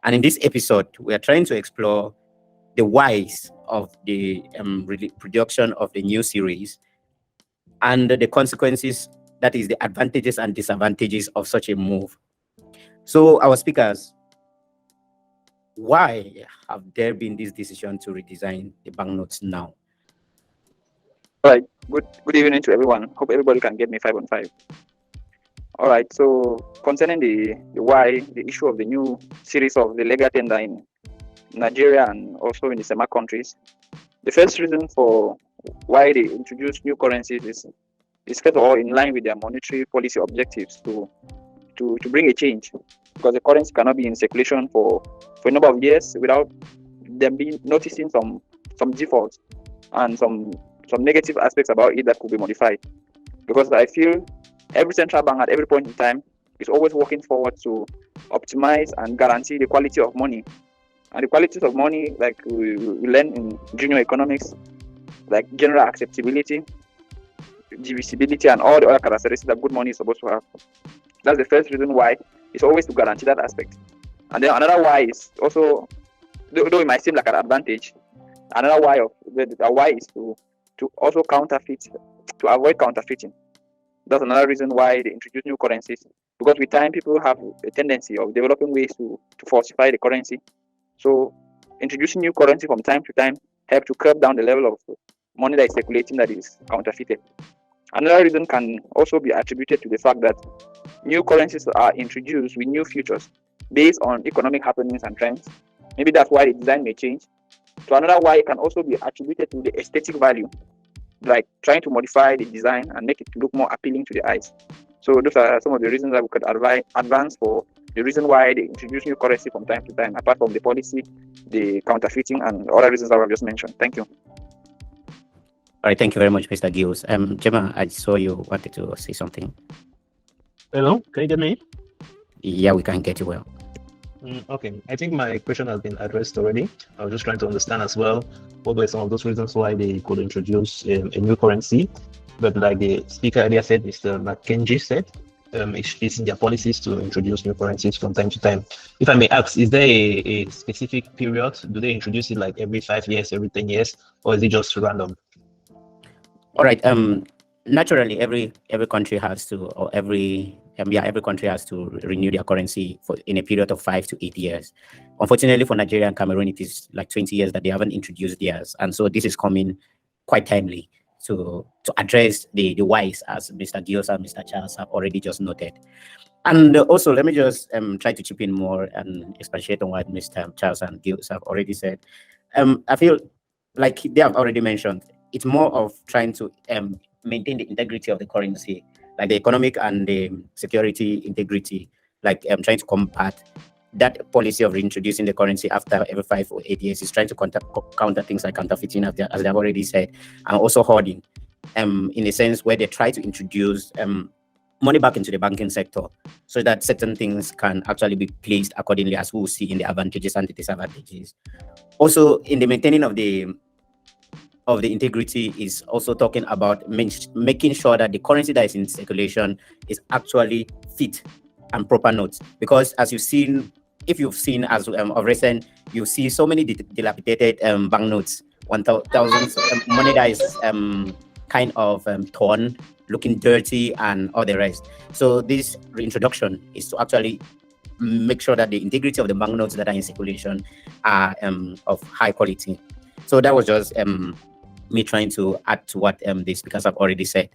And in this episode, we are trying to explore the whys of the production of the new series and the consequences, that is, the advantages and disadvantages of such a move. So, our speakers, why have there been this decision to redesign the banknotes now? All right. Good evening to everyone. Hope everybody can get me 5 on 5. All right. So concerning the why, the issue of the new series of the legal tender in Nigeria and also in the CEMAC countries, the first reason for why they introduce new currencies is first of all in line with their monetary policy objectives to bring a change, because the currency cannot be in circulation for a number of years without them being noticing some defaults and some negative aspects about it that could be modified. Because I feel every central bank at every point in time is always working forward to optimize and guarantee the quality of money. And the qualities of money, like we learn in junior economics, like general acceptability, divisibility, and all the other characteristics that good money is supposed to have. That's the first reason why. It's always to guarantee that aspect. And then another why is also, though it might seem like an advantage, another why is to also counterfeit, to avoid counterfeiting. That's another reason why they introduce new currencies, because with time people have a tendency of developing ways to falsify the currency. So introducing new currency from time to time help to curb down the level of money that is circulating that is counterfeited. Another reason can also be attributed to the fact that new currencies are introduced with new features based on economic happenings and trends. Maybe that's why the design may change. So another why can also be attributed to the aesthetic value, like trying to modify the design and make it look more appealing to the eyes. So those are some of the reasons that we could advance for the reason why they introduce new currency from time to time, apart from the policy, the counterfeiting, and other reasons that I've just mentioned. Thank you. All right, thank you very much, Mr. Gills. Gemma, I saw you wanted to say something. Hello, can you get me? Yeah, we can get you well. Okay, I think my question has been addressed already. I was just trying to understand as well what were some of those reasons why they could introduce a new currency. But like the speaker earlier said, Mr. McKenzie said, it's in their policies to introduce new currencies from time to time. If I may ask, is there a specific period? Do they introduce it like every 5 years, every 10 years, or is it just random? All right. Naturally, every country has to, or every country has to renew their currency in a period of 5 to 8 years. Unfortunately, for Nigeria and Cameroon, it is like 20 years that they haven't introduced theirs, and so this is coming quite timely to address the whys, as Mr. Dios and Mr. Charles have already just noted. And also, let me just try to chip in more and expatiate on what Mr. Charles and Dios have already said. I feel like they have already mentioned, it's more of trying to maintain the integrity of the currency, like the economic and the security integrity, like trying to combat that policy of reintroducing the currency after every 5 or 8 years. Is trying to counter things like counterfeiting, as they have already said, and also hoarding, in a sense where they try to introduce money back into the banking sector so that certain things can actually be placed accordingly, as we will see in the advantages and the disadvantages. Also, in the maintaining of the integrity is also talking about making sure that the currency that is in circulation is actually fit and proper notes. Because as you've seen, if you've seen as of recent, you see so many dilapidated banknotes, 1,000 money that is kind of torn, looking dirty, and all the rest. So this reintroduction is to actually make sure that the integrity of the banknotes that are in circulation are of high quality. So that was just me trying to add to what the speakers have already said.